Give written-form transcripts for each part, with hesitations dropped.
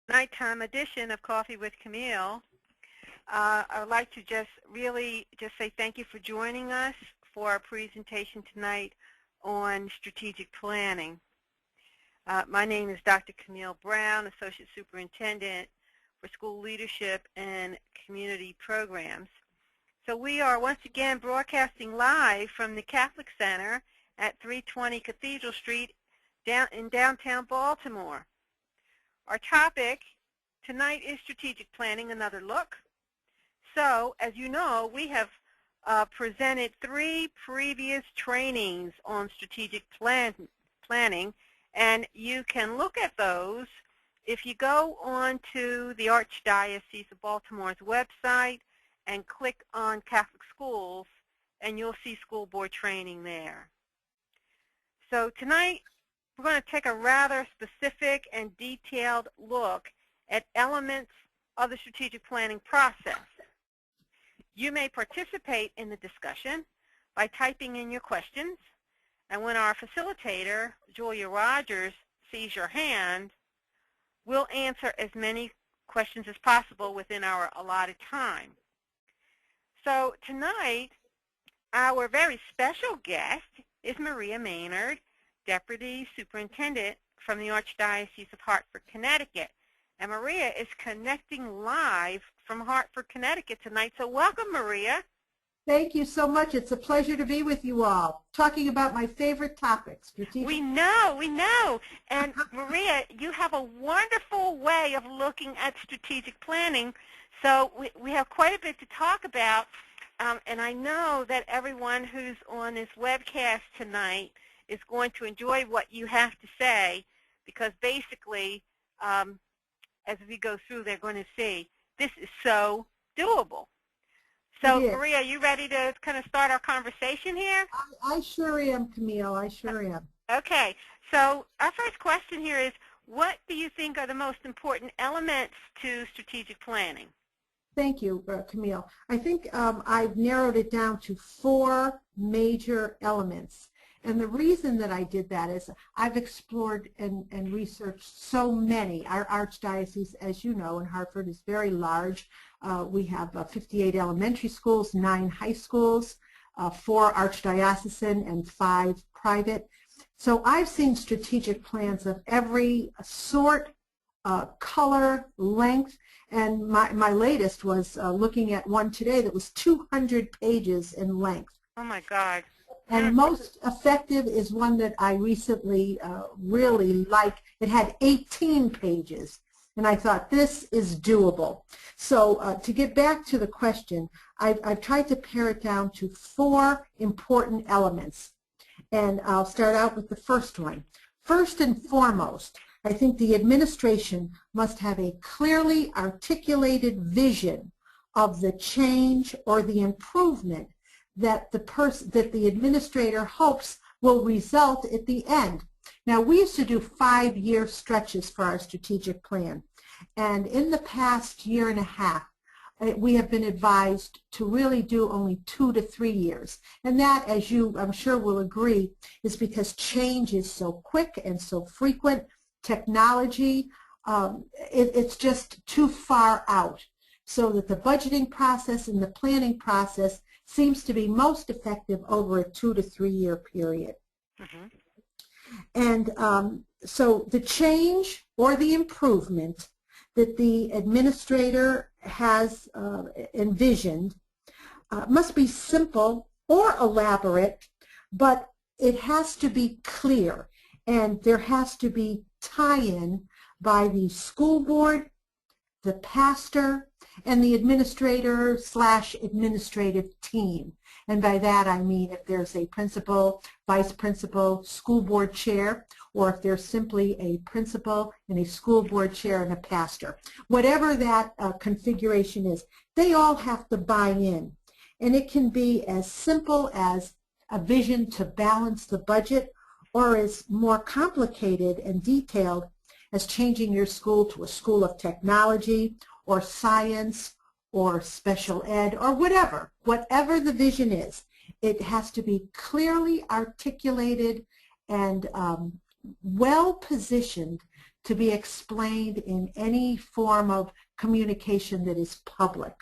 nighttime edition of Coffee with Camille. I would like to really say thank you for joining us for our presentation tonight on strategic planning. My name is Dr. Camille Brown, Associate Superintendent for School Leadership and Community Programs. So we are once again broadcasting live from the Catholic Center at 320 Cathedral Street in downtown Baltimore. Our topic tonight is strategic planning, another look. So, as you know, we have presented 3 previous trainings on strategic planning, and you can look at those if you go on to the Archdiocese of Baltimore's website and click on Catholic Schools, and you'll see school board training there. So tonight, we're going to take a rather specific and detailed look at elements of the strategic planning process. You may participate in the discussion by typing in your questions, and when our facilitator, Julia Rogers, sees your hand, we'll answer as many questions as possible within our allotted time. So tonight, our very special guest is Maria Maynard, Deputy Superintendent from the Archdiocese of Hartford, Connecticut. And Maria is connecting live from Hartford, Connecticut tonight. So welcome, Maria. Thank you so much. It's a pleasure to be with you all, talking about my favorite topics. Strategic. We know. And Maria, you have a wonderful way of looking at strategic planning. So we have quite a bit to talk about. And I know that everyone who's on this webcast tonight is going to enjoy what you have to say, because basically, as we go through, they're going to see this is so doable. So, Maria, are you ready to kind of start our conversation here? I sure am, Camille. I sure am. Okay. So our first question here is, what do you think are the most important elements to strategic planning? Thank you, Camille. I think I've narrowed it down to 4 major elements. And the reason that I did that is I've explored and researched so many. Our Archdiocese, as you know, in Hartford is very large. We have 58 elementary schools, 9 high schools, 4 archdiocesan and 5 private. So I've seen strategic plans of every sort, color, length, and my latest was looking at one today that was 200 pages in length. Oh my God. And most effective is one that I recently really liked. It had 18 pages, and I thought this is doable. So to get back to the question, I've tried to pare it down to 4 important elements, and I'll start out with the first one. First and foremost, I think the administration must have a clearly articulated vision of the change or the improvement that the administrator hopes will result at the end. Now, we used to do 5-year stretches for our strategic plan, and in the past year and a half, we have been advised to really do only 2 to 3 years. And that, as you, I'm sure, will agree, is because change is so quick and so frequent. Technology, it's just too far out, so that the budgeting process and the planning process seems to be most effective over a 2 to 3 year period. Mm-hmm. And so the change or the improvement that the administrator has envisioned must be simple or elaborate, but it has to be clear, and there has to be tie-in by the school board, the pastor, and the administrator/administrative team. And by that I mean if there's a principal, vice principal, school board chair, or if there's simply a principal and a school board chair and a pastor. Whatever that configuration is, they all have to buy in. And it can be as simple as a vision to balance the budget, or as more complicated and detailed as changing your school to a school of technology or science or special ed or whatever. Whatever the vision is, it has to be clearly articulated and well positioned to be explained in any form of communication that is public.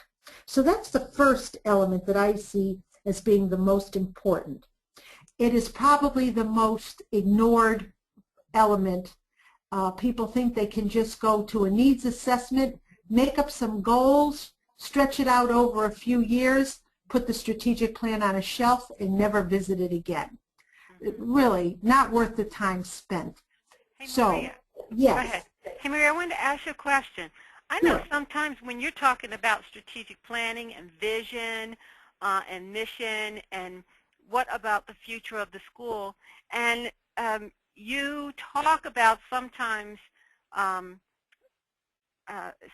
So that's the first element that I see as being the most important. It is probably the most ignored element. People think they can just go to a needs assessment, make up some goals, stretch it out over a few years, put the strategic plan on a shelf, and never visit it again. Really, not worth the time spent. Hey, So, Maria. yes. Go ahead. Hey, Maria, I wanted to ask you a question. I know Sure. sometimes when you're talking about strategic planning and vision and mission and what about the future of the school, and you talk about sometimes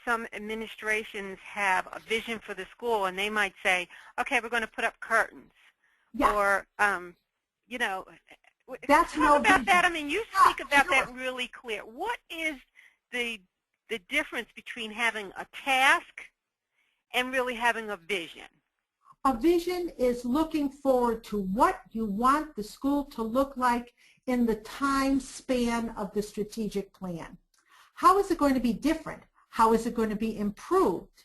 some administrations have a vision for the school, and they might say, okay, we're going to put up curtains. Yeah. Or, you know, That's talk no about vision. that. I mean, you speak about Sure. that really clear. What is the difference between having a task and really having a vision? A vision is looking forward to what you want the school to look like in the time span of the strategic plan. How is it going to be different? How is it going to be improved?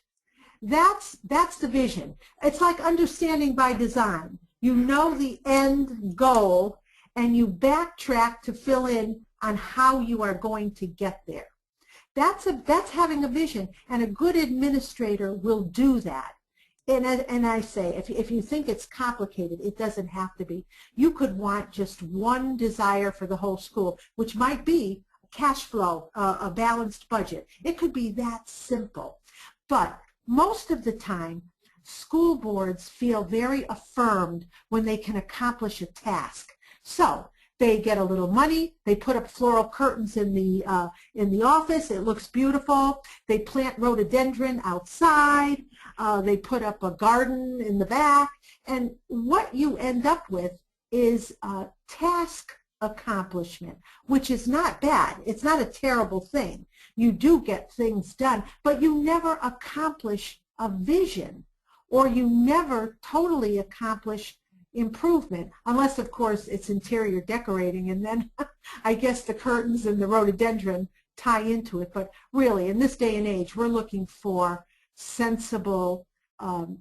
That's the vision. It's like understanding by design. You know the end goal, and you backtrack to fill in on how you are going to get there. That's having a vision, and a good administrator will do that. And I say, if you think it's complicated, it doesn't have to be. You could want just one desire for the whole school, which might be cash flow, a balanced budget. It could be that simple. But most of the time, school boards feel very affirmed when they can accomplish a task. So they get a little money, they put up floral curtains in the office, it looks beautiful, they plant rhododendron outside, they put up a garden in the back, and what you end up with is task accomplishment, which is not bad. It's not a terrible thing. You do get things done, but you never accomplish a vision, or you never totally accomplish improvement, unless of course it's interior decorating, and then I guess the curtains and the rhododendron tie into it. But really, in this day and age, we're looking for sensible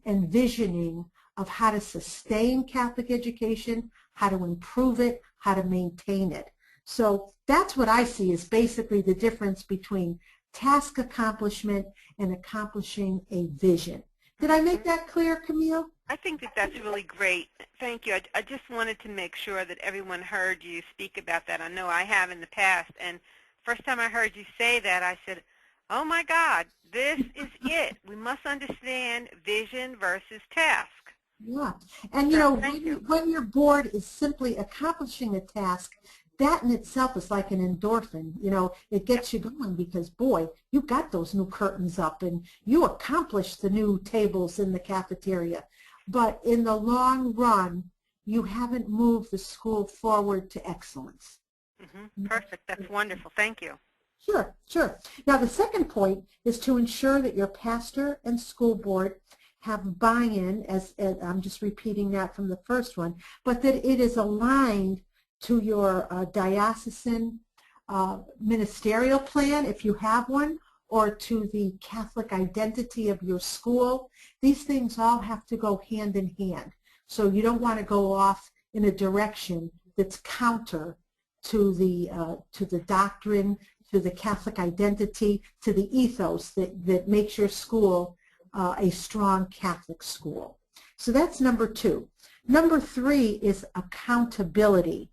envisioning of how to sustain Catholic education, how to improve it, how to maintain it. So that's what I see is basically the difference between task accomplishment and accomplishing a vision. Did I make that clear, Camille? I think that that's really great. Thank you. I just wanted to make sure that everyone heard you speak about that. I know I have in the past, and first time I heard you say that, I said, oh my God, this is it. We must understand vision versus task. Yeah, and you know, when your board is simply accomplishing a task, that in itself is like an endorphin. You know, it gets you going because, boy, you got those new curtains up and you accomplished the new tables in the cafeteria. But in the long run, you haven't moved the school forward to excellence. Mm-hmm. Perfect. That's wonderful. Thank you. Sure, sure. Now, the second point is to ensure that your pastor and school board have buy-in, as I'm just repeating that from the first one, but that it is aligned to your diocesan ministerial plan, if you have one, or to the Catholic identity of your school. These things all have to go hand in hand. So you don't want to go off in a direction that's counter to the doctrine, to the Catholic identity, to the ethos that makes your school a strong Catholic school. So that's number two. Number three is accountability.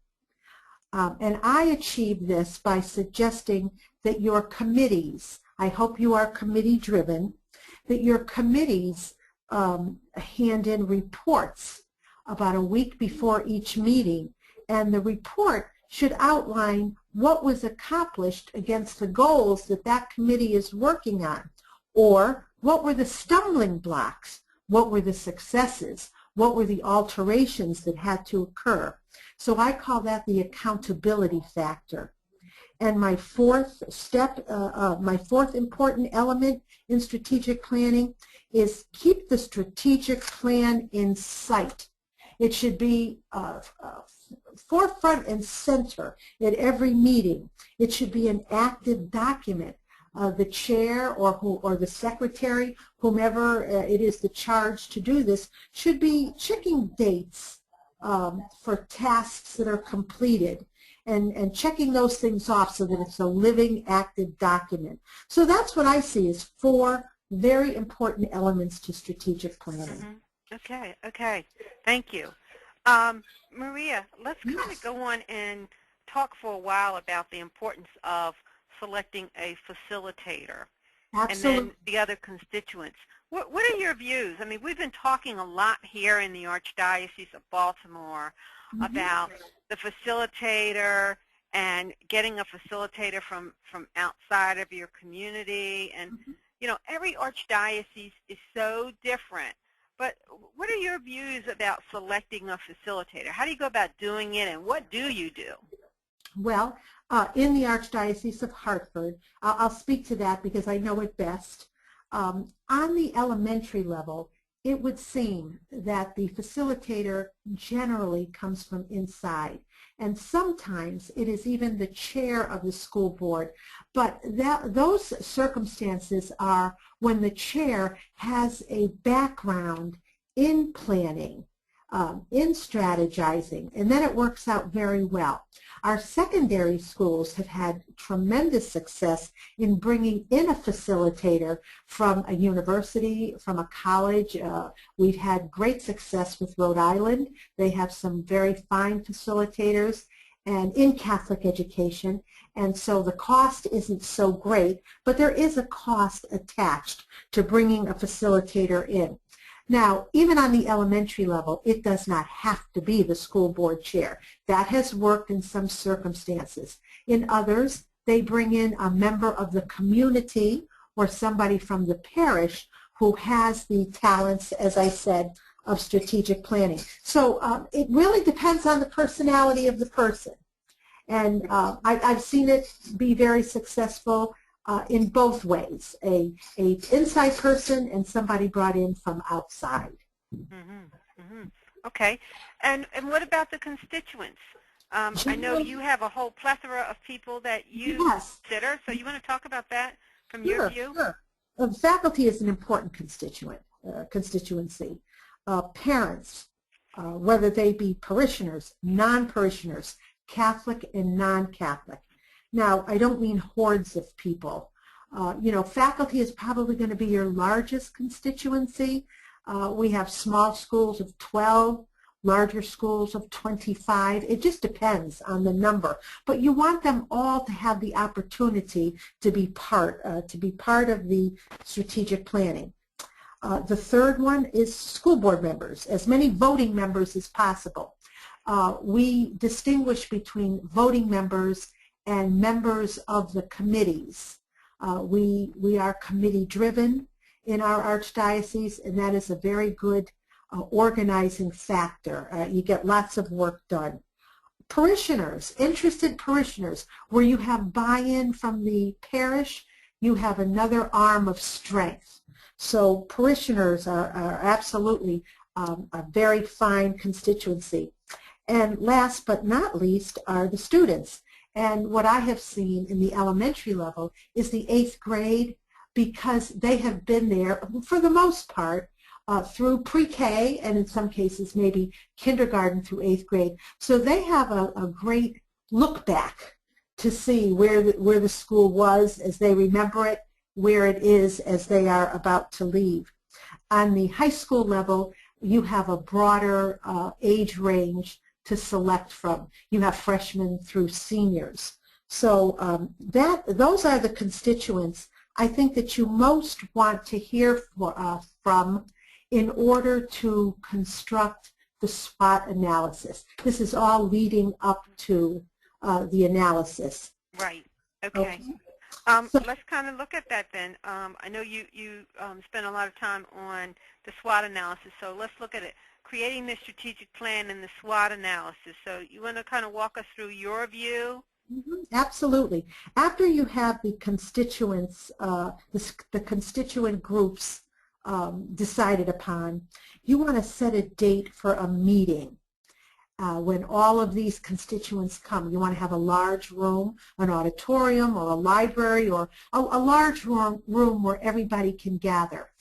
And I achieve this by suggesting that your committees, I hope you are committee driven, that your committees hand in reports about a week before each meeting, and the report should outline what was accomplished against the goals that that committee is working on, or what were the stumbling blocks, what were the successes, what were the alterations that had to occur. So I call that the accountability factor. And my fourth step, my fourth important element in strategic planning is keep the strategic plan in sight. It should be forefront and center at every meeting. It should be an active document. The chair or the secretary, whomever it is the charge to do this, should be checking dates for tasks that are completed and checking those things off so that it's a living, active document. So that's what I see as 4 very important elements to strategic planning. Okay, okay. Thank you. Maria, let's kind of go on and talk for a while about the importance of selecting a facilitator. Absolutely. And then the other constituents. What are your views? I mean, we've been talking a lot here in the Archdiocese of Baltimore about the facilitator and getting a facilitator from outside of your community. And, you know, every Archdiocese is so different. But what are your views about selecting a facilitator? How do you go about doing it, and what do you do? Well, in the Archdiocese of Hartford, I'll speak to that because I know it best. On the elementary level, it would seem that the facilitator generally comes from inside. And sometimes it is even the chair of the school board. But those circumstances are when the chair has a background in planning, in strategizing, and then it works out very well. Our secondary schools have had tremendous success in bringing in a facilitator from a university, from a college. We've had great success with Rhode Island. They have some very fine facilitators and in Catholic education, and so the cost isn't so great, but there is a cost attached to bringing a facilitator in. Now, even on the elementary level, it does not have to be the school board chair. That has worked in some circumstances. In others, they bring in a member of the community or somebody from the parish who has the talents, as I said, of strategic planning. So it really depends on the personality of the person. And I've seen it be very successful in both ways, a inside person and somebody brought in from outside. Okay, and what about the constituents? I know you have a whole plethora of people that you consider, so you want to talk about that from your view? Sure. Faculty is an important constituency. Parents, whether they be parishioners, non-parishioners, Catholic and non-Catholic. Now, I don't mean hordes of people. You know, faculty is probably going to be your largest constituency. We have small schools of 12, larger schools of 25. It just depends on the number. But you want them all to have the opportunity to be part of the strategic planning. The third one is school board members, as many voting members as possible. We distinguish between voting members and members of the committees. We are committee-driven in our Archdiocese, and that is a very good organizing factor. You get lots of work done. Parishioners, interested parishioners, where you have buy-in from the parish, you have another arm of strength. So parishioners are absolutely a very fine constituency. And last but not least are the students. And what I have seen in the elementary level is the 8th grade, because they have been there for the most part through pre-K and in some cases maybe kindergarten through 8th grade. So they have a great look back to see where the school was as they remember it, where it is as they are about to leave. On the high school level, you have a broader age range to select from. You have freshmen through seniors. So those are the constituents I think that you most want to hear from in order to construct the SWOT analysis. This is all leading up to the analysis. Right. Okay. So, let's kind of look at that then. I know you spend a lot of time on the SWOT analysis, so let's look at it. Creating the strategic plan and the SWOT analysis. So you want to kind of walk us through your view? Absolutely. After you have the constituents, the constituent groups decided upon, you want to set a date for a meeting. when all of these constituents come. You want to have a large room, an auditorium or a library, or a large room where everybody can gather.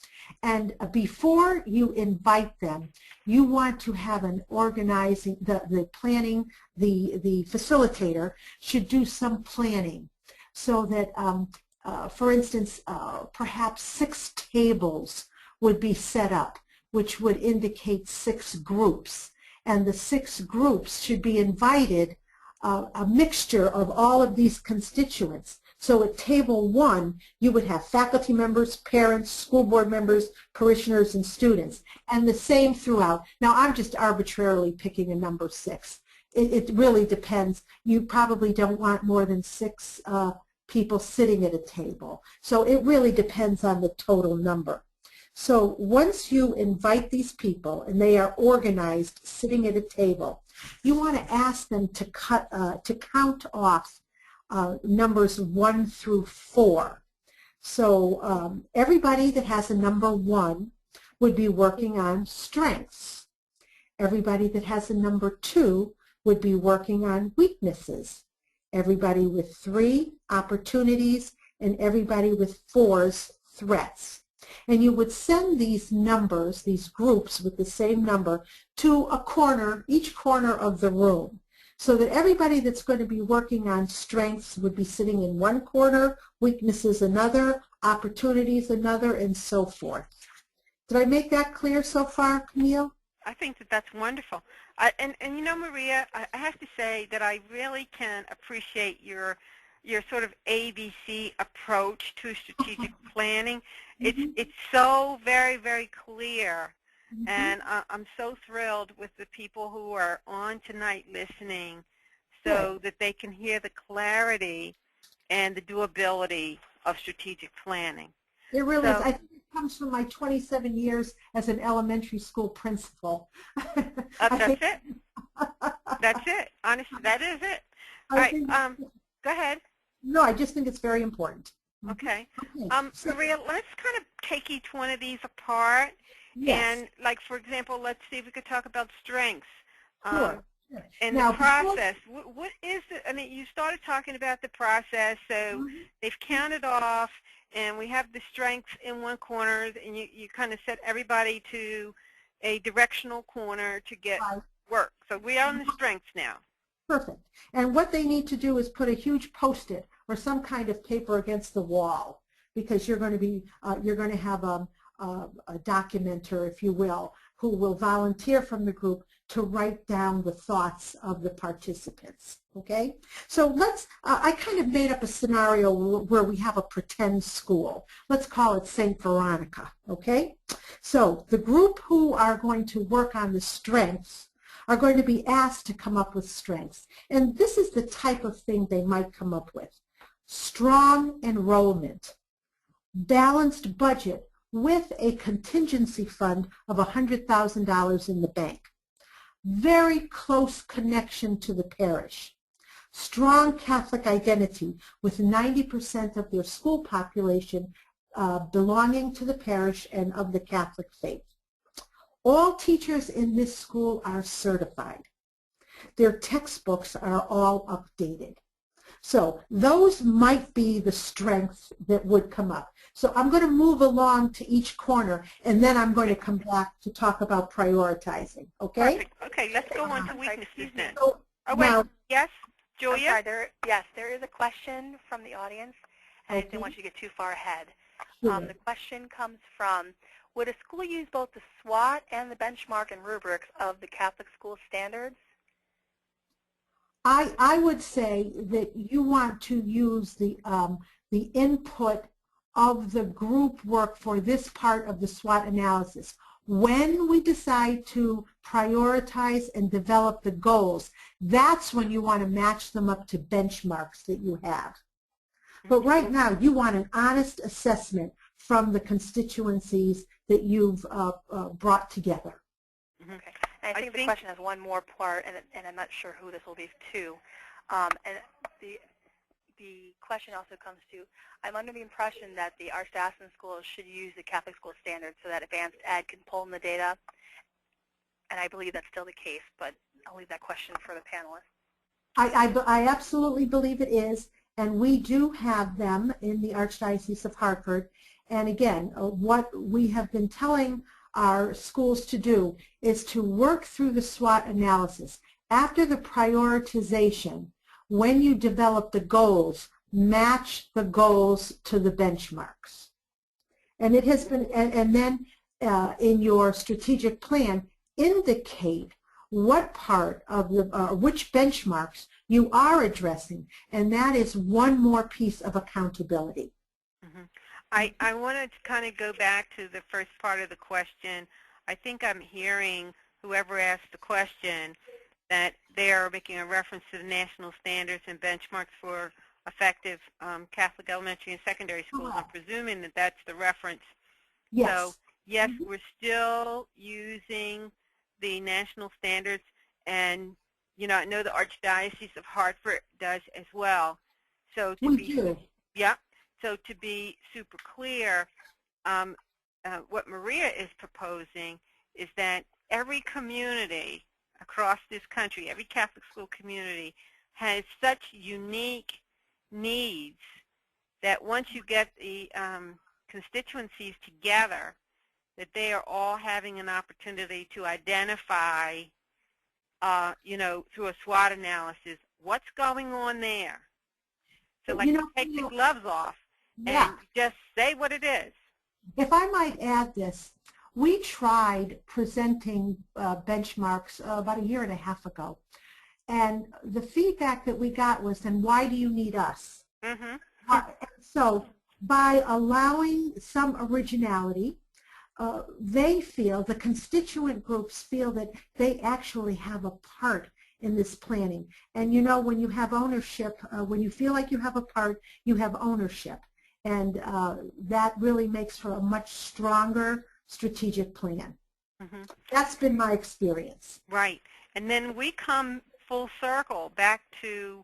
And before you invite them, you want to have an organizing, the planning, the facilitator should do some planning so that, for instance, perhaps 6 tables would be set up, which would indicate 6 groups. And the 6 groups should be invited, a mixture of all of these constituents. So at table 1, you would have faculty members, parents, school board members, parishioners, and students, and the same throughout. Now, I'm just arbitrarily picking a number 6. It really depends. You probably don't want more than 6 people sitting at a table. So it really depends on the total number. So once you invite these people and they are organized sitting at a table, you want to ask them to count off numbers 1 through 4. So everybody that has a number 1 would be working on strengths. Everybody that has a number 2 would be working on weaknesses. Everybody with 3, opportunities, and everybody with 4s, threats. And you would send these numbers, these groups with the same number, to a corner, each corner of the room, so that everybody that's going to be working on strengths would be sitting in one corner, weaknesses another, opportunities another, and so forth. Did I make that clear so far, Camille? I think that that's wonderful. And you know, Maria, I have to say that I really can appreciate your sort of ABC approach to strategic planning. It's so very, very clear. And I'm so thrilled with the people who are on tonight listening so that they can hear the clarity and the doability of strategic planning. It really is. I think it comes from my 27 years as an elementary school principal. That's it. That's it. Honestly, that is it. All right. Go ahead. No, I just think it's very important. Okay. Maria, let's kind of take each one of these apart. Yes. And, like, for example, let's see if we could talk about strengths. Sure. And now, the process. What is the, I mean, you started talking about the process, so they've counted off, and we have the strengths in one corner, and you kind of set everybody to a directional corner to get work. So we are on the strengths now. Perfect. And what they need to do is put a huge Post-it or some kind of paper against the wall, because you're going to be, you're going to have a documenter, if you will, who will volunteer from the group to write down the thoughts of the participants. Okay? So let's, I kind of made up a scenario where we have a pretend school. Let's call it St. Veronica. Okay? So the group who are going to work on the strengths are going to be asked to come up with strengths. And this is the type of thing they might come up with. Strong enrollment, balanced budget with a contingency fund of $100,000 in the bank, very close connection to the parish, strong Catholic identity with 90% of their school population belonging to the parish and of the Catholic faith. All teachers in this school are certified. Their textbooks are all updated. So those might be the strengths that would come up. So I'm going to move along to each corner, and then I'm going to come back to talk about prioritizing. Okay? Perfect. Okay, let's go on to weaknesses then. So, oh, wait. Now, yes, Julia? Yes, there is a question from the audience, and I didn't want you to get too far ahead. The question comes from, would a school use both the SWOT and the benchmark and rubrics of the Catholic school standards? I would say that you want to use the input of the group work for this part of the SWOT analysis. When we decide to prioritize and develop the goals, that's when you want to match them up to benchmarks that you have. But right now, you want an honest assessment from the constituencies that you've brought together. Okay. And I think the question has one more part, and I'm not sure who this will be to. And the question also comes to, I'm under the impression that the Archdiocese schools should use the Catholic school standards so that advanced ed can pull in the data. And I believe that's still the case, but I'll leave that question for the panelists. I absolutely believe it is, and we do have them in the Archdiocese of Hartford. And again, what we have been telling our schools to do is to work through the SWOT analysis. After the prioritization, when you develop the goals, match the goals to the benchmarks. And it has been, and then in your strategic plan, indicate what part of the, which benchmarks you are addressing, and that is one more piece of accountability. Mm-hmm. I wanted to kind of go back to the first part of the question. I think I'm hearing whoever asked the question that they are making a reference to the national standards and benchmarks for effective Catholic elementary and secondary schools. I'm presuming that that's the reference. Yes. So, yes, we're still using the national standards, and, you know, I know the Archdiocese of Hartford does as well. So to So to be super clear, what Maria is proposing is that every community across this country, every Catholic school community, has such unique needs that once you get the constituencies together, that they are all having an opportunity to identify, you know, through a SWOT analysis, what's going on there. So like, take the gloves off and just say what it is. If I might add this, we tried presenting benchmarks about 1.5 years ago, and the feedback that we got was, then why do you need us? So by allowing some originality, they feel, the constituent groups feel that they actually have a part in this planning. And you know, when you have ownership, when you feel like you have a part, you have ownership. And that really makes for a much stronger strategic plan. That's been my experience. Right. And then we come full circle back to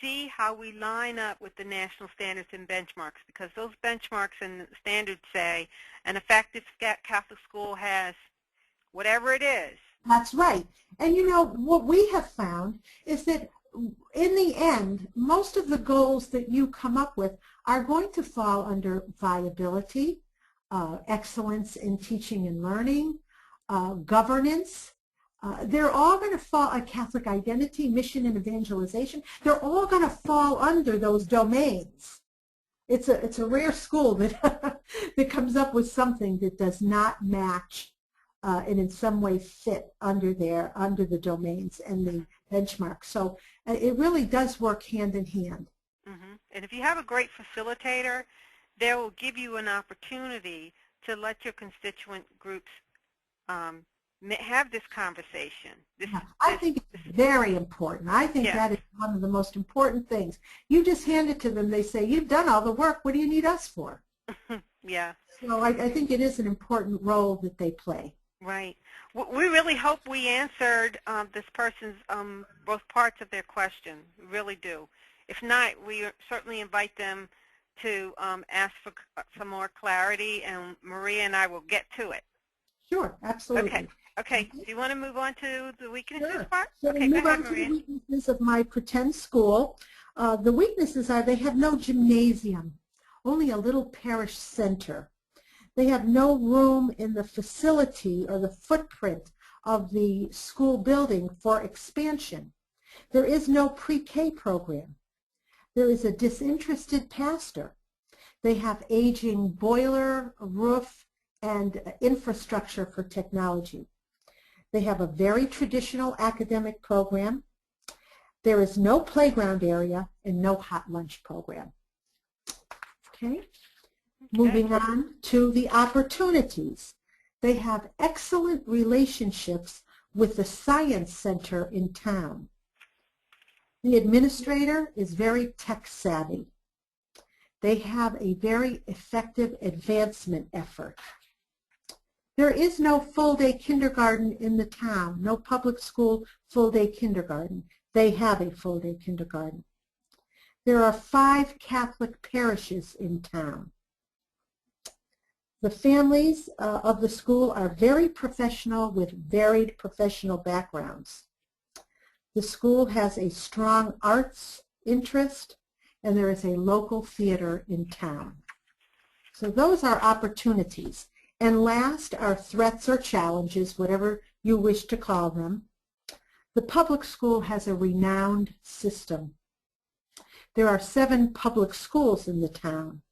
see how we line up with the national standards and benchmarks, because those benchmarks and standards say an effective Catholic school has whatever it is. That's right. And you know, what we have found is that in the end, most of the goals that you come up with are going to fall under viability, excellence in teaching and learning, governance. They're all going to fall on Catholic identity, mission, and evangelization. They're all going to fall under those domains. It's a rare school that that comes up with something that does not match and in some way fit under the domains and the benchmarks. So it really does work hand in hand. And if you have a great facilitator, they will give you an opportunity to let your constituent groups have this conversation. I think it's very important. I think that is one of the most important things. You just hand it to them. They say, you've done all the work. What do you need us for? Yeah. So I think it is an important role that they play. Right. We really hope we answered this person's both parts of their question. We really do. If not, we certainly invite them to ask for some more clarity, and Maria and I will get to it. Sure, absolutely. Okay. Okay. Do you want to move on to the weaknesses part? So okay, move go ahead, on to Maria. the weaknesses of my pretend school. The weaknesses are they have no gymnasium, only a little parish center. They have no room in the facility or the footprint of the school building for expansion. There is no pre-K program. There is a disinterested pastor. They have aging boiler, roof, and infrastructure for technology. They have a very traditional academic program. There is no playground area and no hot lunch program. Okay. Moving on to the opportunities. They have excellent relationships with the science center in town. The administrator is very tech savvy. They have a very effective advancement effort. There is no full-day kindergarten in the town, no public school full-day kindergarten. They have a full-day kindergarten. There are 5 Catholic parishes in town. The families of the school are very professional with varied professional backgrounds. The school has a strong arts interest, and there is a local theater in town. So those are opportunities. And last are threats or challenges, whatever you wish to call them. The public school has a renowned system. There are 7 public schools in the town.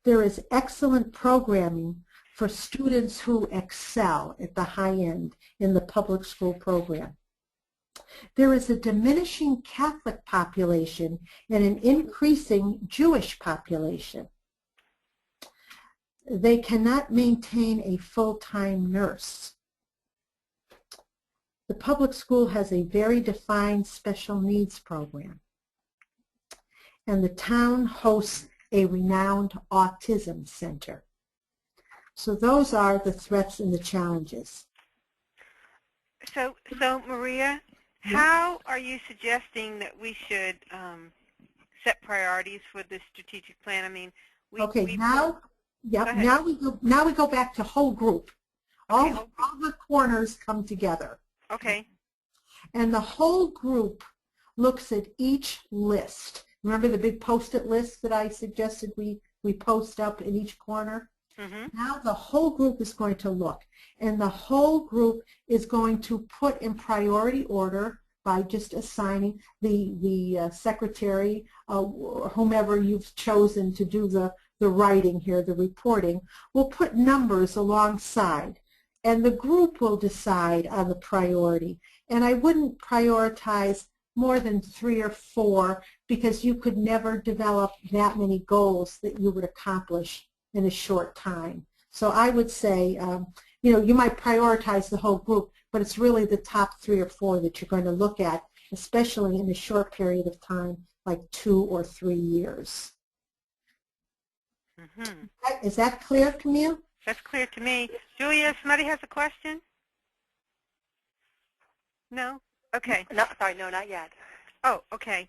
There is excellent programming for students who excel at the high end in the public school program. There is a diminishing Catholic population and an increasing Jewish population. They cannot maintain a full-time nurse. The public school has a very defined special needs program. And the town hosts a renowned autism center. So those are the threats and the challenges. So Maria, how are you suggesting that we should set priorities for this strategic plan? I mean, now we go back to whole group. All the corners come together. Okay. And the whole group looks at each list. Remember the big post-it list that I suggested we post up in each corner? Mm-hmm. Now the whole group is going to look, and the whole group is going to put in priority order by just assigning the secretary, whomever you've chosen to do the writing here, the reporting, will put numbers alongside, and the group will decide on the priority. And I wouldn't prioritize more than 3 or 4 because you could never develop that many goals that you would accomplish in a short time. So I would say, you might prioritize the whole group, but it's really the top 3 or 4 that you're going to look at, especially in a short period of time, like 2 or 3 years. Mm-hmm. Is that clear, Camille? That's clear to me. Julia, somebody has a question? No? Okay. No, sorry, no, not yet. Oh, okay.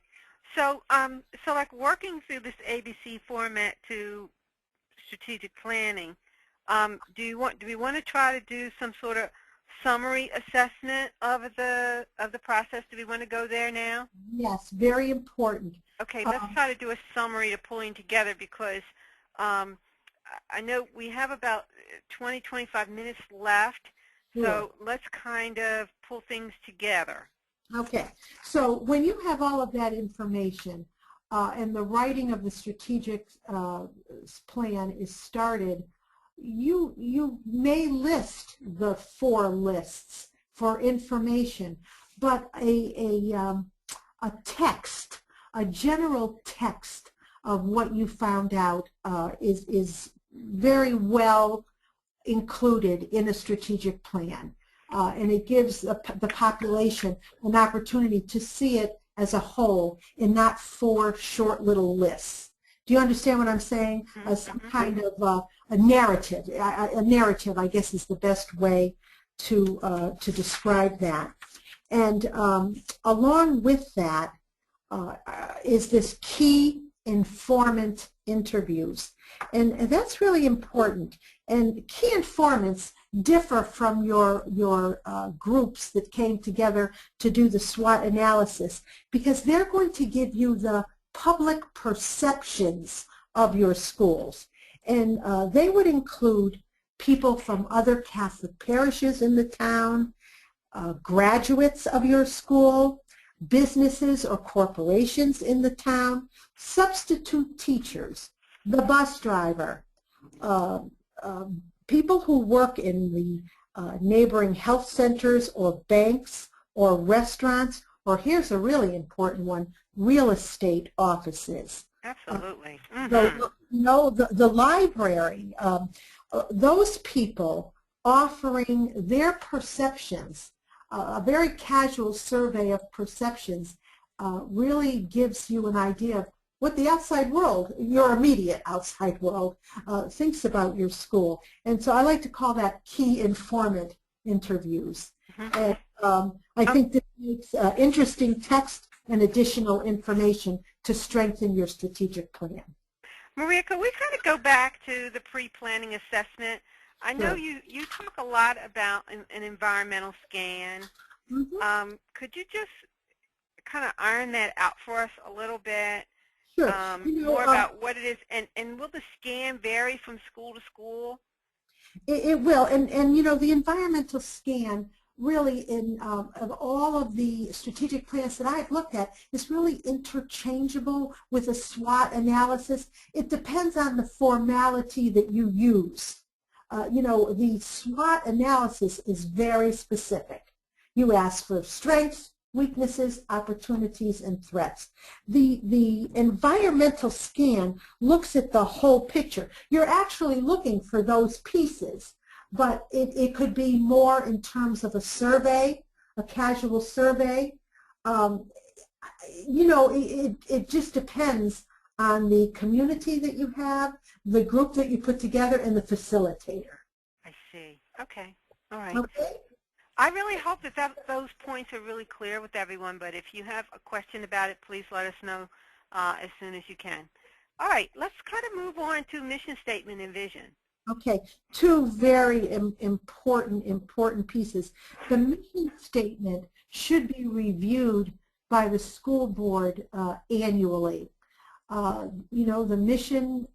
So, like working through this ABC format to strategic planning, do we want to try to do some sort of summary assessment of the process? Do we want to go there now? Yes, very important. Okay, let's try to do a summary to pulling together because I know we have about 20-25 minutes left, so let's kind of pull things together. Okay, so when you have all of that information and the writing of the strategic plan is started, you may list the 4 lists for information, but a text, a general text of what you found out is very well included in a strategic plan. And it gives the population an opportunity to see it as a whole and not 4 short little lists. Do you understand what I'm saying? Some kind of a narrative. A narrative, I guess, is the best way to describe that. And along with that is this key informant interviews. And that's really important. And key informants differ from your groups that came together to do the SWOT analysis because they're going to give you the public perceptions of your schools. And they would include people from other Catholic parishes in the town, graduates of your school, businesses or corporations in the town, substitute teachers, the bus driver, people who work in the neighboring health centers or banks or restaurants, or here's a really important one, real estate offices. Absolutely. The library, those people offering their perceptions, a very casual survey of perceptions really gives you an idea of what the outside world, your immediate outside world, thinks about your school. And so I like to call that key informant interviews. And I think this makes interesting text and additional information to strengthen your strategic plan. Maria, could we kind of go back to the pre-planning assessment? I know Sure. you talk a lot about an environmental scan. Could you just kind of iron that out for us a little bit? Sure. More about what it is, and will the scan vary from school to school? It will, and the environmental scan really of all of the strategic plans that I've looked at is really interchangeable with a SWOT analysis. It depends on the formality that you use. The SWOT analysis is very specific. You ask for strengths, weaknesses, opportunities, and threats. The environmental scan looks at the whole picture. You're actually looking for those pieces, but it could be more in terms of a survey, a casual survey. It just depends on the community that you have, the group that you put together, and the facilitator. I see. Okay. All right. Okay. I really hope that those points are really clear with everyone, but if you have a question about it, please let us know as soon as you can. All right, let's kind of move on to mission statement and vision. Okay, two very important pieces. The mission statement should be reviewed by the school board annually. The mission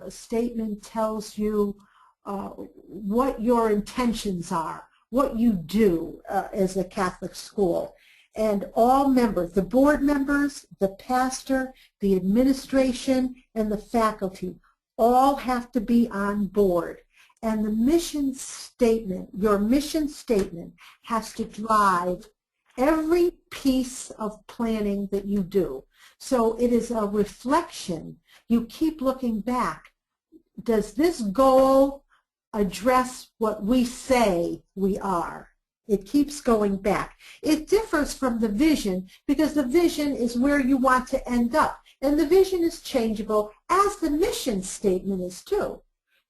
statement tells you what your intentions are, what you do as a Catholic school. And all members, the board members, the pastor, the administration, and the faculty all have to be on board. And the mission statement, your mission statement, has to drive every piece of planning that you do. So it is a reflection. You keep looking back. Does this goal address what we say we are? It keeps going back. It differs from the vision because the vision is where you want to end up. And the vision is changeable, as the mission statement is too,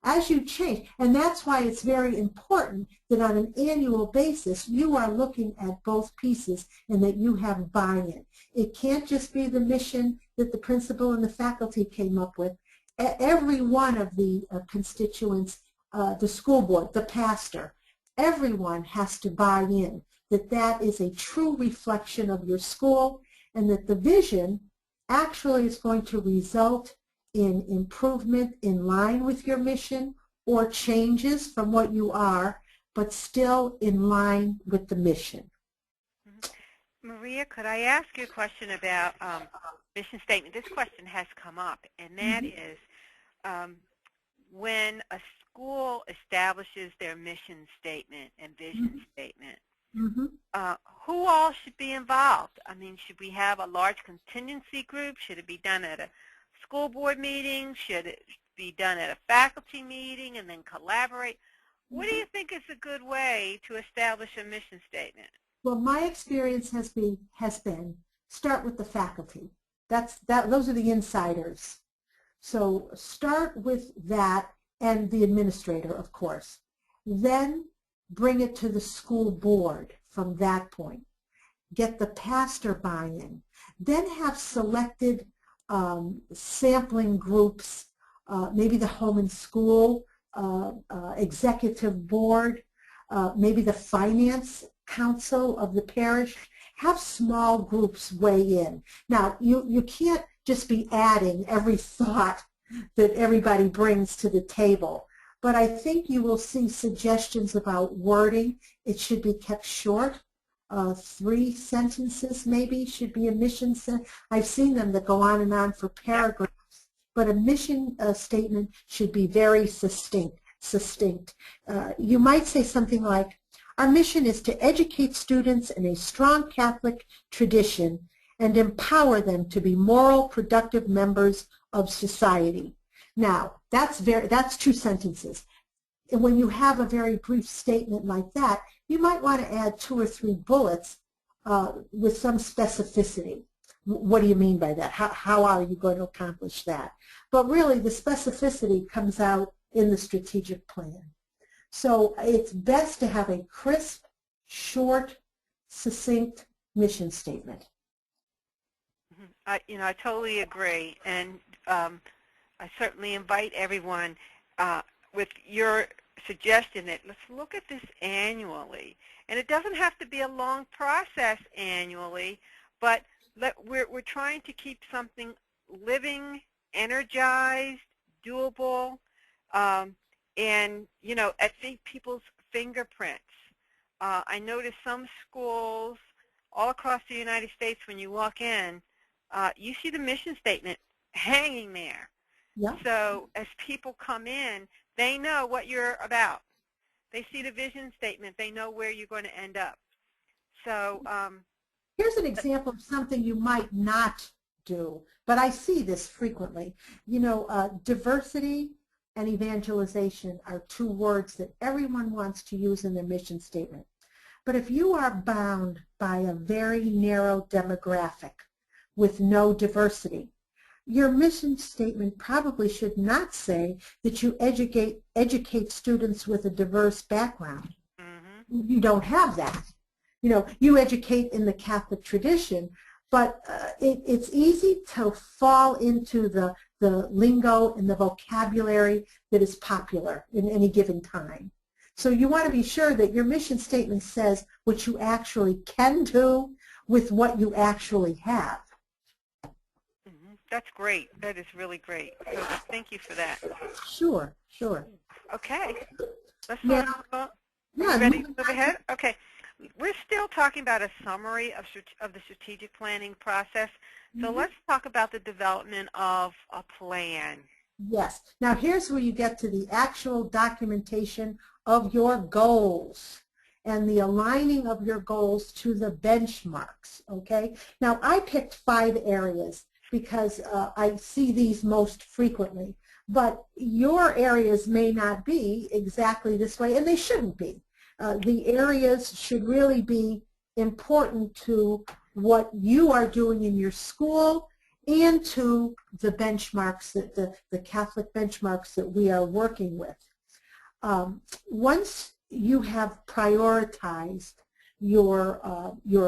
as you change. And that's why it's very important that on an annual basis you are looking at both pieces and that you have buy-in. It can't just be the mission that the principal and the faculty came up with. Every one of the constituents, the school board, the pastor, everyone has to buy in that that is a true reflection of your school and that the vision actually is going to result in improvement in line with your mission or changes from what you are, but still in line with the mission. Maria, could I ask you a question about mission statement? This question has come up, and that is when a school establishes their mission statement and vision statement, who all should be involved? I mean, should we have a large contingency group? Should it be done at a school board meeting? Should it be done at a faculty meeting and then collaborate? What do you think is a good way to establish a mission statement? Well, my experience has been start with the faculty. Those are the insiders. So start with that and the administrator, of course. Then bring it to the school board from that point. Get the pastor buy-in. Then have selected sampling groups, maybe the home and school executive board, maybe the finance council of the parish. Have small groups weigh in. Now, you can't just be adding every thought that everybody brings to the table. But I think you will see suggestions about wording. It should be kept short. 3 sentences maybe should be a mission sentence. I've seen them that go on and on for paragraphs. But a mission statement should be very succinct. You might say something like, our mission is to educate students in a strong Catholic tradition and empower them to be moral, productive members of society. Now, that's 2 sentences. And when you have a very brief statement like that, you might want to add 2 or 3 bullets with some specificity. What do you mean by that? How are you going to accomplish that? But really, the specificity comes out in the strategic plan. So it's best to have a crisp, short, succinct mission statement. I totally agree. And I certainly invite everyone with your suggestion that let's look at this annually. And it doesn't have to be a long process annually, but we're trying to keep something living, energized, doable, and, you know, at people's fingerprints. I notice some schools all across the United States, when you walk in, you see the mission statement hanging there. Yeah. So as people come in, they know what you're about. They see the vision statement. They know where you're going to end up. So here's an example of something you might not do, but I see this frequently. You know, diversity and evangelization are two words that everyone wants to use in their mission statement. But if you are bound by a very narrow demographic with no diversity, your mission statement probably should not say that you educate students with a diverse background. Mm-hmm. You don't have that. You know, you educate in the Catholic tradition, but it's easy to fall into the lingo and the vocabulary that is popular in any given time. So you want to be sure that your mission statement says what you actually can do with what you actually have. Mm-hmm. That's great. That is really great. So thank you for that. Sure, sure. Okay. Let's now, ready to move ahead? Okay. We're still talking about a summary of the strategic planning process. So let's talk about the development of a plan. Yes. Now here's where you get to the actual documentation of your goals and the aligning of your goals to the benchmarks, okay? Now I picked 5 areas because I see these most frequently, but your areas may not be exactly this way, and they shouldn't be. The areas should really be important to what you are doing in your school and to the benchmarks, the Catholic benchmarks that we are working with. Once you have prioritized your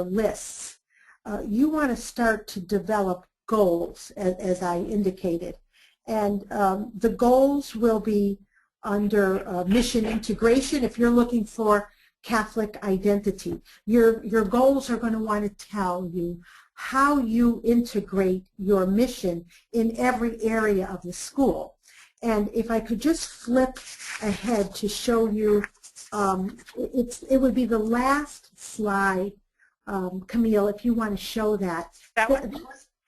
lists, you want to start to develop goals, as I indicated. And the goals will be under mission integration. If you're looking for Catholic identity, your goals are going to want to tell you how you integrate your mission in every area of the school. And if I could just flip ahead to show you, it would be the last slide, Camille, if you want to show that. That one?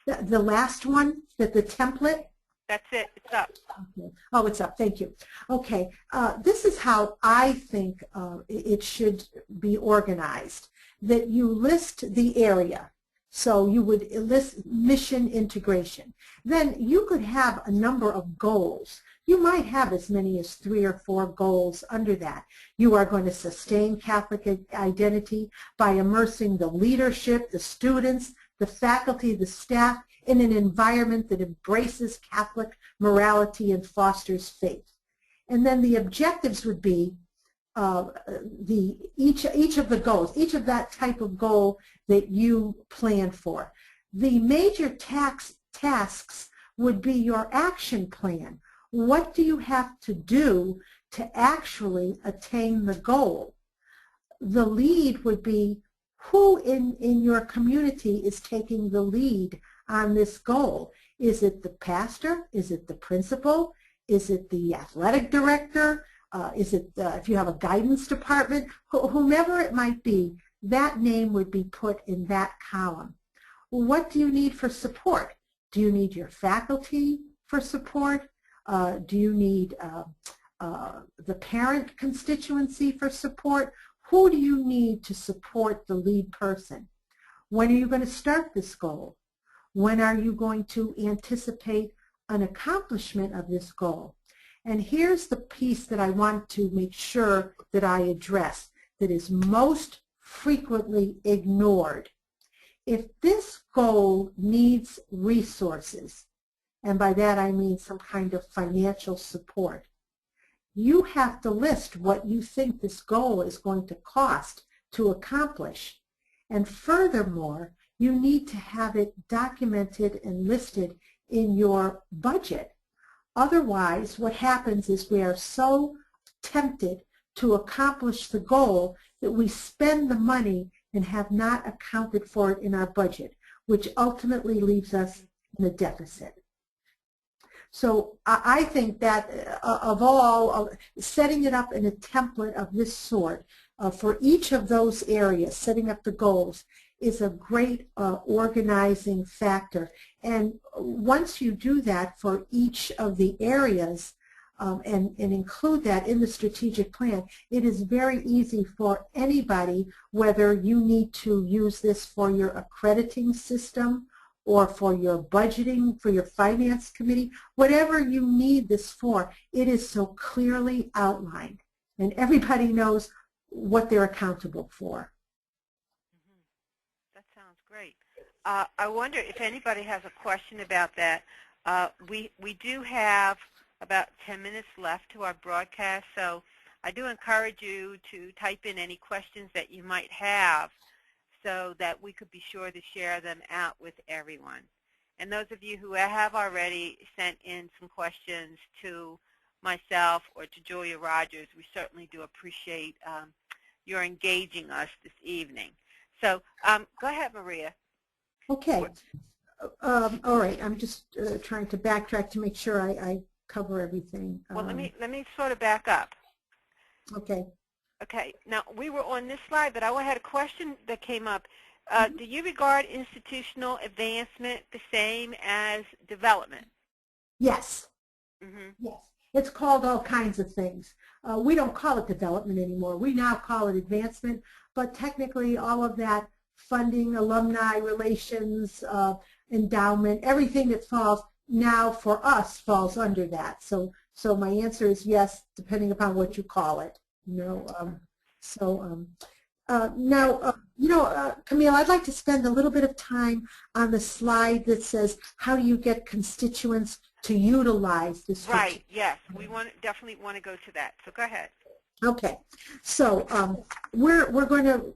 The last one, the template. That's it. It's up. Okay. Oh, it's up. Thank you. Okay. This is how I think it should be organized, that you list the area. So you would list mission integration. Then you could have a number of goals. You might have as many as 3 or 4 goals under that. You are going to sustain Catholic identity by immersing the leadership, the students, the faculty, the staff in an environment that embraces Catholic morality and fosters faith. And then the objectives would be each of the goals, each of that type of goal that you plan for. The major tasks would be your action plan. What do you have to do to actually attain the goal? The lead would be who in your community is taking the lead on this goal. Is it the pastor? Is it the principal? Is it the athletic director? Is it, if you have a guidance department, whomever it might be, that name would be put in that column. What do you need for support? Do you need your faculty for support? Do you need the parent constituency for support? Who do you need to support the lead person? When are you going to start this goal? When are you going to anticipate an accomplishment of this goal? And here's the piece that I want to make sure that I address that is most frequently ignored. If this goal needs resources, and by that I mean some kind of financial support, you have to list what you think this goal is going to cost to accomplish. And furthermore, you need to have it documented and listed in your budget. Otherwise, what happens is we are so tempted to accomplish the goal that we spend the money and have not accounted for it in our budget, which ultimately leaves us in a deficit. So I think that setting it up in a template of this sort for each of those areas, setting up the goals, is a great organizing factor. And once you do that for each of the areas and include that in the strategic plan, it is very easy for anybody, whether you need to use this for your accrediting system or for your budgeting, for your finance committee, whatever you need this for, it is so clearly outlined. And everybody knows what they're accountable for. That sounds great. I wonder if anybody has a question about that. We do have about 10 minutes left to our broadcast, so I do encourage you to type in any questions that you might have so that we could be sure to share them out with everyone. And those of you who have already sent in some questions to myself or to Julia Rogers, we certainly do appreciate your engaging us this evening. So go ahead, Maria. Okay. All right. I'm just trying to backtrack to make sure I cover everything. Well, let me sort of back up. Okay. Okay. Now, we were on this slide, but I had a question that came up. Do you regard institutional advancement the same as development? Yes. Mm-hmm. Yes. It's called all kinds of things. We don't call it development anymore. We now call it advancement, but technically all of that funding, alumni relations, endowment, everything that falls now for us falls under that. So my answer is yes, depending upon what you call it. Camille, I'd like to spend a little bit of time on the slide that says how do you get constituents to utilize this. Right, yes, we definitely want to go to that, so go ahead. Okay, so we're going to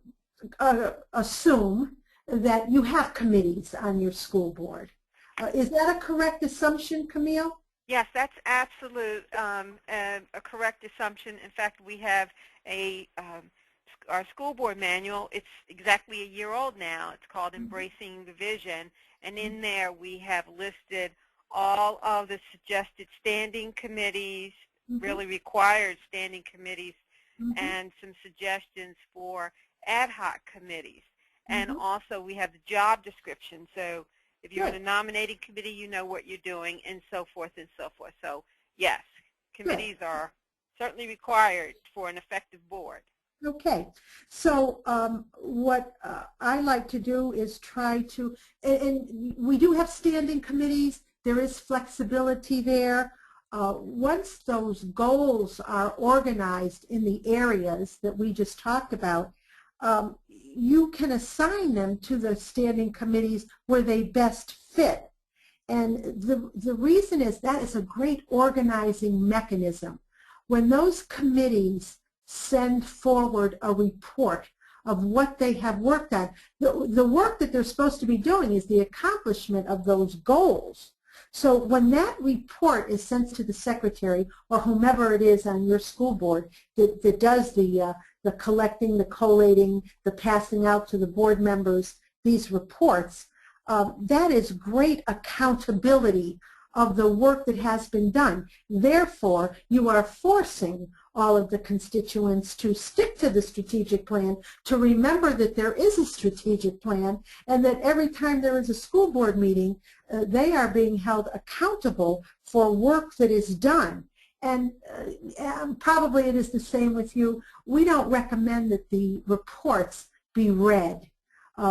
assume that you have committees on your school board. Is that a correct assumption, Camille? Yes, that's absolute a correct assumption. In fact, we have our school board manual. It's exactly a year old now. It's called Embracing the Vision, and in there we have listed all of the suggested standing committees, really required standing committees, and some suggestions for ad hoc committees. And also we have the job description. So if you're in a nominating committee, you know what you're doing, and so forth and so forth. So yes, committees are certainly required for an effective board. Okay, so what I like to do is try to, and we do have standing committees. There is flexibility there. Once those goals are organized in the areas that we just talked about, you can assign them to the standing committees where they best fit. And the reason is that is a great organizing mechanism. When those committees send forward a report of what they have worked on, the work that they're supposed to be doing is the accomplishment of those goals. So when that report is sent to the secretary or whomever it is on your school board that does the collecting, the collating, the passing out to the board members, these reports, that is great accountability of the work that has been done. Therefore, you are forcing all of the constituents to stick to the strategic plan, to remember that there is a strategic plan, and that every time there is a school board meeting, they are being held accountable for work that is done. And probably it is the same with you. We don't recommend that the reports be read.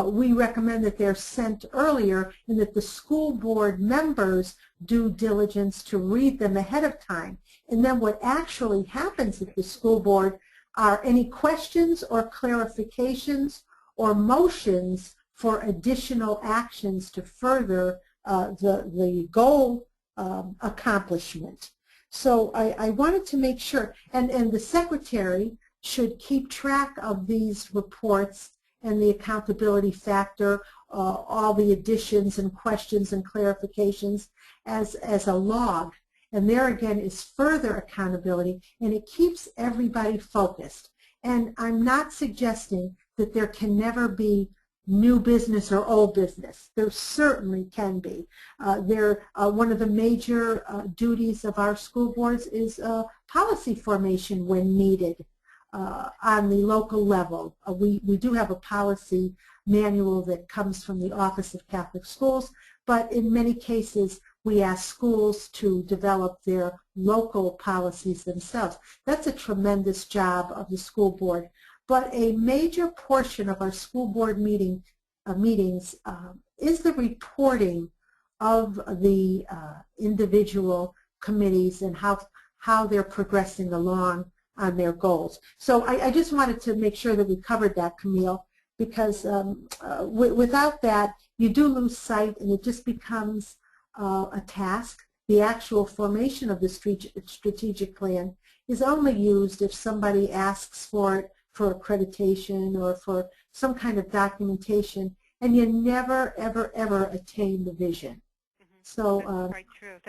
We recommend that they're sent earlier and that the school board members do diligence to read them ahead of time. And then what actually happens at the school board are any questions or clarifications or motions for additional actions to further the goal accomplishment. So I wanted to make sure, and the secretary should keep track of these reports and the accountability factor, all the additions and questions and clarifications as a log. And there again is further accountability, and it keeps everybody focused. And I'm not suggesting that there can never be new business or old business. There certainly can be. One of the major duties of our school boards is policy formation when needed on the local level. We do have a policy manual that comes from the Office of Catholic Schools, but in many cases we ask schools to develop their local policies themselves. That's a tremendous job of the school board. But a major portion of our school board meetings is the reporting of the individual committees and how they're progressing along on their goals. So I just wanted to make sure that we covered that, Camille, because without that, you do lose sight and it just becomes a task. The actual formation of the strategic plan is only used if somebody asks for it for accreditation or for some kind of documentation, and you never, ever, ever attain the vision. So that's quite true.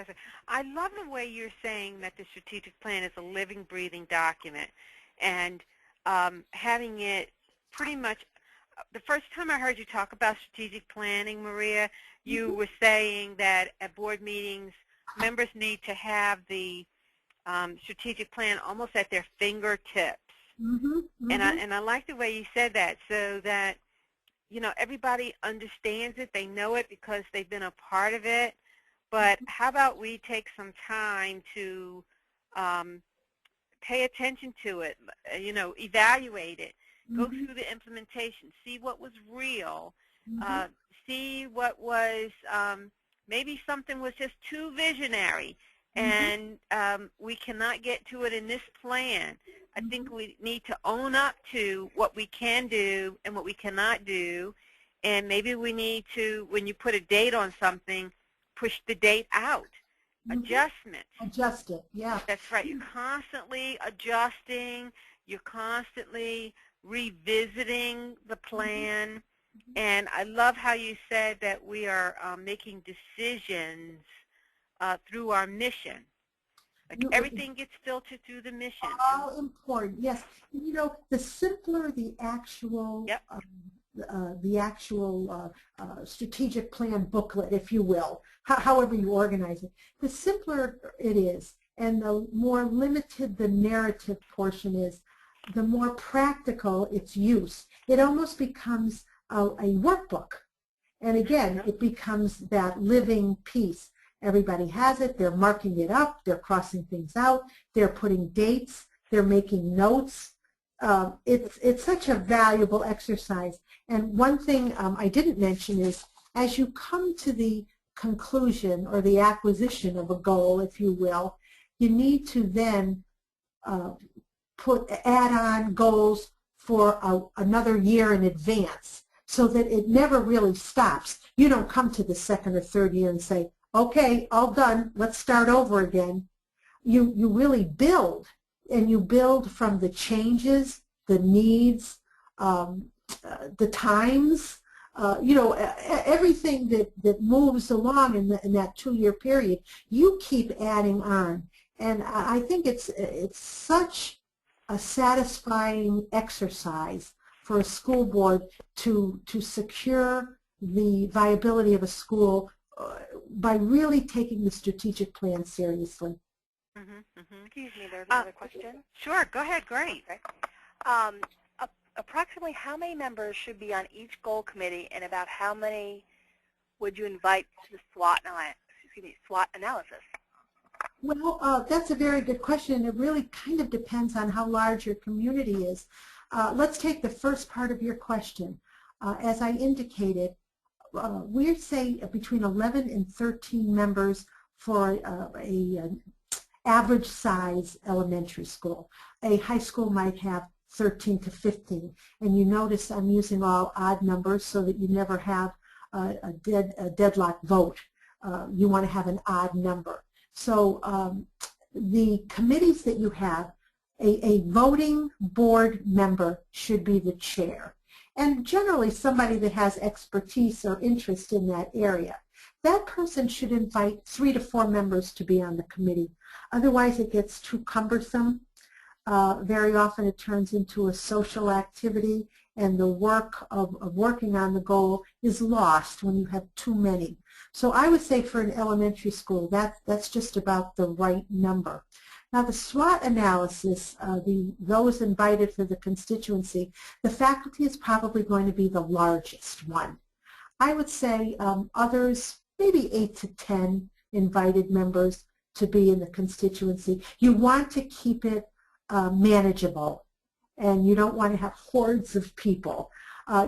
I love the way you're saying that the strategic plan is a living, breathing document, and having it pretty much. The first time I heard you talk about strategic planning, Maria, you were saying that at board meetings, members need to have the strategic plan almost at their fingertips. And I like the way you said that, so that everybody understands it, they know it because they've been a part of it. But how about we take some time to pay attention to it, evaluate it, go through the implementation, see what was real, see what was maybe something was just too visionary, and we cannot get to it in this plan. I think we need to own up to what we can do and what we cannot do, and maybe we need to, when you put a date on something, push the date out. Adjustment. Adjust it, yeah. That's right. You're constantly adjusting. You're constantly revisiting the plan. And I love how you said that we are making decisions through our mission. Like everything gets filtered through the mission. All important, yes. The simpler the actual strategic plan booklet, if you will, however you organize it, the simpler it is, and the more limited the narrative portion is, the more practical its use. It almost becomes a workbook. And again, it becomes that living piece. Everybody has it, they're marking it up, they're crossing things out, they're putting dates, they're making notes. It's such a valuable exercise. And one thing I didn't mention is, as you come to the conclusion or the acquisition of a goal, if you will, you need to then add on goals for another year in advance, so that it never really stops. You don't come to the second or third year and say, okay, all done, let's start over again. You really build, and you build from the changes, the needs, the times, everything that moves along in that 2-year period. You keep adding on, and I think it's such a satisfying exercise for a school board to secure the viability of a school by really taking the strategic plan seriously. Excuse me, there's another question. Sure, go ahead, great. Okay. Approximately how many members should be on each goal committee, and about how many would you invite to the SWOT analysis? Well, that's a very good question. It really kind of depends on how large your community is. Let's take the first part of your question. As I indicated, we'd say between 11 and 13 members for an average size elementary school. A high school might have 13 to 15. And you notice I'm using all odd numbers so that you never have a deadlock vote. You want to have an odd number. So the committees that you have, a voting board member should be the chair. And generally somebody that has expertise or interest in that area. that person should invite 3 to 4 members to be on the committee. Otherwise, it gets too cumbersome. Very often it turns into a social activity, and the work of working on the goal is lost when you have too many. So I would say for an elementary school, that's just about the right number. Now the SWOT analysis, those invited for the constituency, the faculty is probably going to be the largest one. I would say others, maybe 8 to 10 invited members to be in the constituency. You want to keep it manageable, and you don't want to have hordes of people.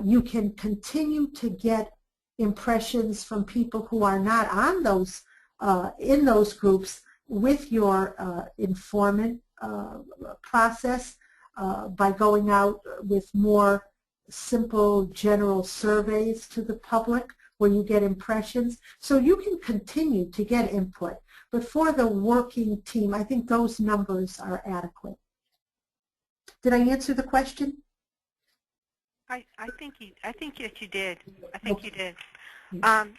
You can continue to get impressions from people who are not on those in those groups with your informant process by going out with more simple general surveys to the public where you get impressions. So you can continue to get input, but for the working team, I think those numbers are adequate. Did I answer the question? I think that you did. I think you did. And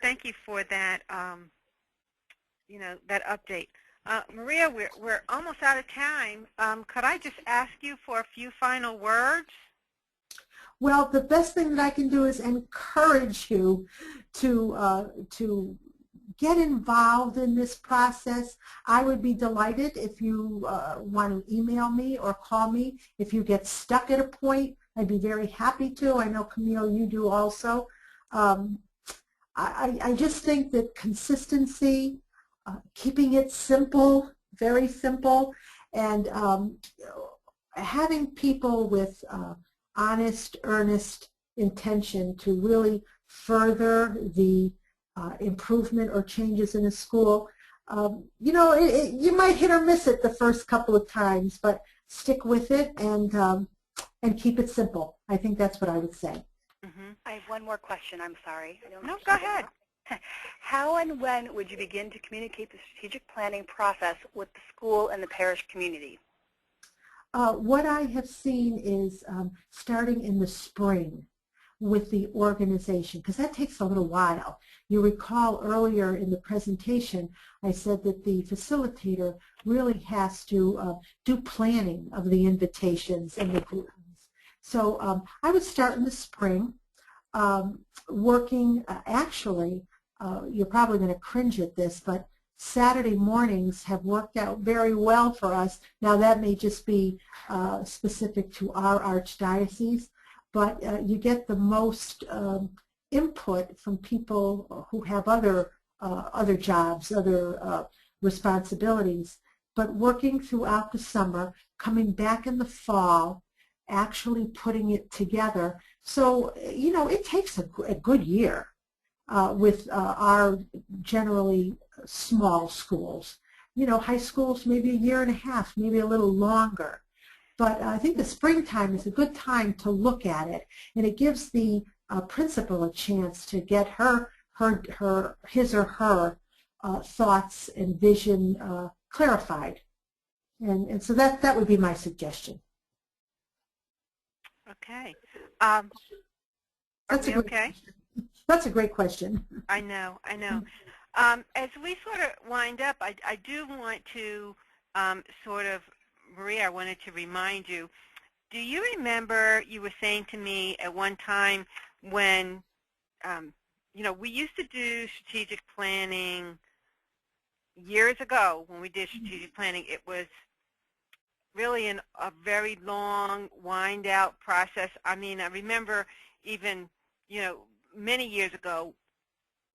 thank you for that. That update. Maria, we're almost out of time. Could I just ask you for a few final words? Well, the best thing that I can do is encourage you to get involved in this process. I would be delighted if you want to email me or call me. If you get stuck at a point, I'd be very happy to. I know, Camille, you do also. I just think that consistency, keeping it simple, very simple, and having people with honest, earnest intention to really further the improvement or changes in a school. You might hit or miss it the first couple of times, but stick with it and keep it simple. I think that's what I would say. Mm-hmm. I have one more question. I'm sorry. No, go ahead. How and when would you begin to communicate the strategic planning process with the school and the parish community? What I have seen is starting in the spring with the organization, because that takes a little while. You recall earlier in the presentation, I said that the facilitator really has to do planning of the invitations and the groups. So I would start in the spring, working actually, you're probably going to cringe at this, but Saturday mornings have worked out very well for us. Now that may just be specific to our Archdiocese, but you get the most input from people who have other jobs, other responsibilities. But working throughout the summer, coming back in the fall, actually putting it together. So, it takes a good year with our generally small schools. High schools maybe a year and a half, maybe a little longer. But I think the springtime is a good time to look at it, and it gives the principal a chance to get his or her thoughts and vision clarified. And so that would be my suggestion. Okay. That's a great question. I know. As we sort of wind up, I do want to Maria, I wanted to remind you, do you remember you were saying to me at one time when, we used to do strategic planning years ago when we did strategic planning. It was really a very long, wind-out process. I mean, I remember even, many years ago,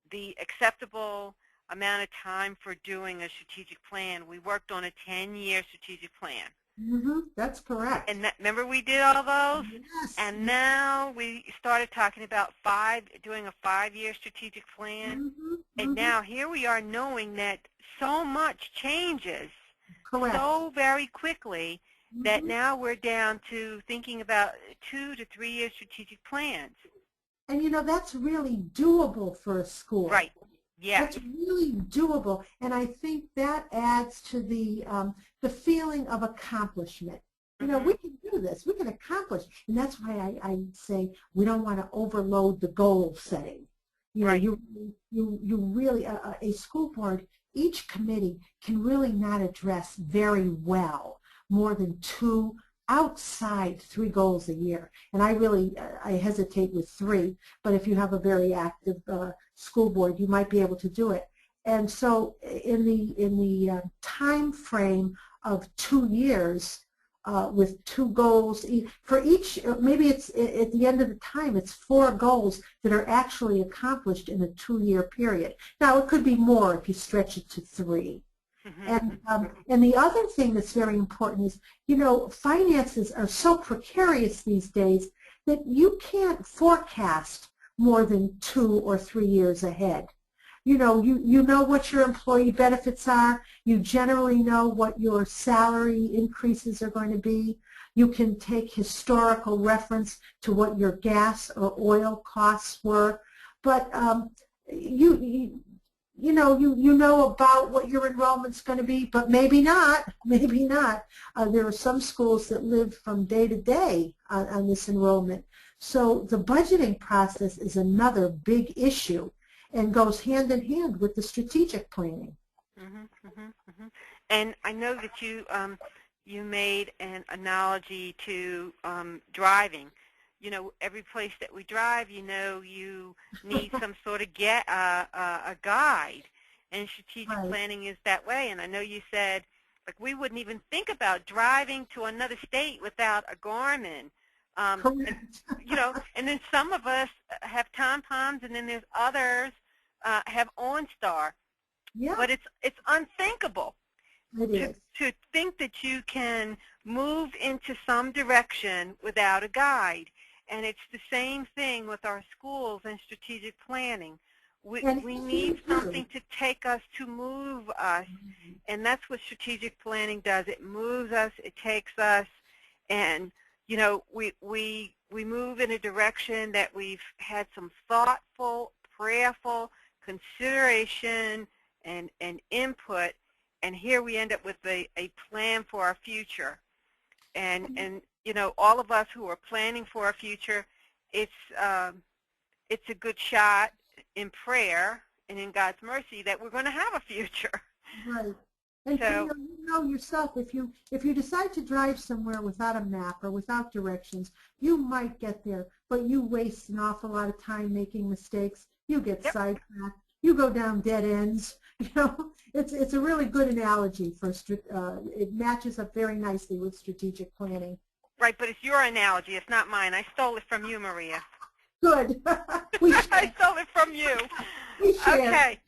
the acceptable amount of time for doing a strategic plan, we worked on a 10-year strategic plan. Mm-hmm. That's correct. And remember we did all those? Yes. And now we started talking about doing a 5-year strategic plan. Mm-hmm. And now here we are knowing that so much changes Correct. so very quickly that now we're down to thinking about 2 to 3 year strategic plans. And that's really doable for a school. Right. Yeah. That's really doable, and I think that adds to the feeling of accomplishment. We can do this. We can accomplish, and that's why I say we don't want to overload the goal setting. You know, Right. you really, a school board, each committee can really not address very well more than 2 outside 3 goals a year. And I hesitate with 3, but if you have a very active school board, you might be able to do it. And so in the time frame of 2 years, with 2 goals for each, maybe it's at the end of the time, it's 4 goals that are actually accomplished in a 2-year period. Now, it could be more if you stretch it to 3. And the other thing that's very important is, you know, finances are so precarious these days that you can't forecast more than 2 or 3 years ahead. You know, you know what your employee benefits are. You generally know what your salary increases are going to be. You can take historical reference to what your gas or oil costs were. But you know about what your enrollment's going to be, but maybe not. Maybe not. There are some schools that live from day to day on this enrollment. So the budgeting process is another big issue, and goes hand in hand with the strategic planning. And I know that you made an analogy to driving. You know, every place that we drive, you know, you need some sort of a guide, and strategic planning is that way. And I know you said, like, we wouldn't even think about driving to another state without a Garmin. And, you know, and then some of us have TomToms, and then there's others have OnStar. Yeah. But it's unthinkable to think that you can move into some direction without a guide. And it's the same thing with our schools and strategic planning. We need something to take us, to move us, and that's what strategic planning does. It moves us, it takes us, and you know, we move in a direction that we've had some thoughtful, prayerful consideration and input, and here we end up with a plan for our future. And you know, all of us who are planning for our future, it's a good shot in prayer and in God's mercy that we're going to have a future. Right. And so, you know yourself, if you decide to drive somewhere without a map or without directions, you might get there, but you waste an awful lot of time making mistakes. You get sidetracked. You go down dead ends. You know, it's a really good analogy for it matches up very nicely with strategic planning. Right, but it's your analogy. It's not mine. I stole it from you, Maria. Good. I stole it from you. Okay.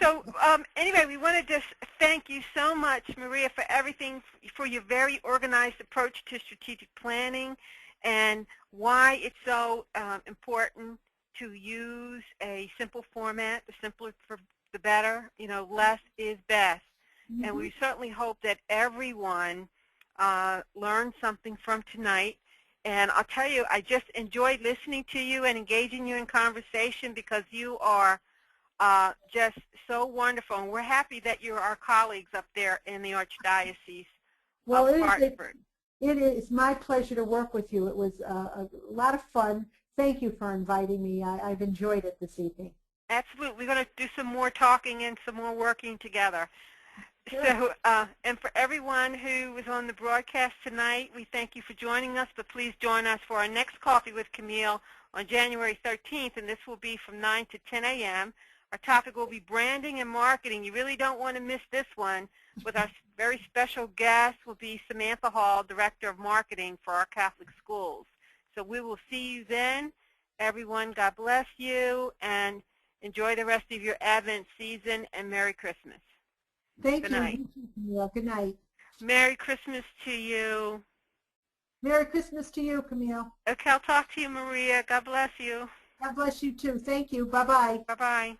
So anyway, we want to just thank you so much, Maria, for everything, for your very organized approach to strategic planning, and why it's so important to use a simple format. The simpler for the better. You know, less is best. And we certainly hope that everyone learned something from tonight. And I'll tell you, I just enjoyed listening to you and engaging you in conversation, because you are just so wonderful. And we're happy that you're our colleagues up there in the Archdiocese of Hartford. It is my pleasure to work with you. It was a lot of fun. Thank you for inviting me. I've enjoyed it this evening. Absolutely. We're going to do some more talking and some more working together. Sure. So, and for everyone who was on the broadcast tonight, we thank you for joining us, but please join us for our next Coffee with Camille on January 13th, and this will be from 9 to 10 a.m. Our topic will be branding and marketing. You really don't want to miss this one. With our very special guest will be Samantha Hall, Director of Marketing for our Catholic schools. So we will see you then. Everyone, God bless you, and enjoy the rest of your Advent season, and Merry Christmas. Thank Good night. you. Good night. Merry Christmas to you. Merry Christmas to you, Camille. Okay, I'll talk to you, Maria. God bless you. God bless you, too. Thank you. Bye-bye. Bye-bye.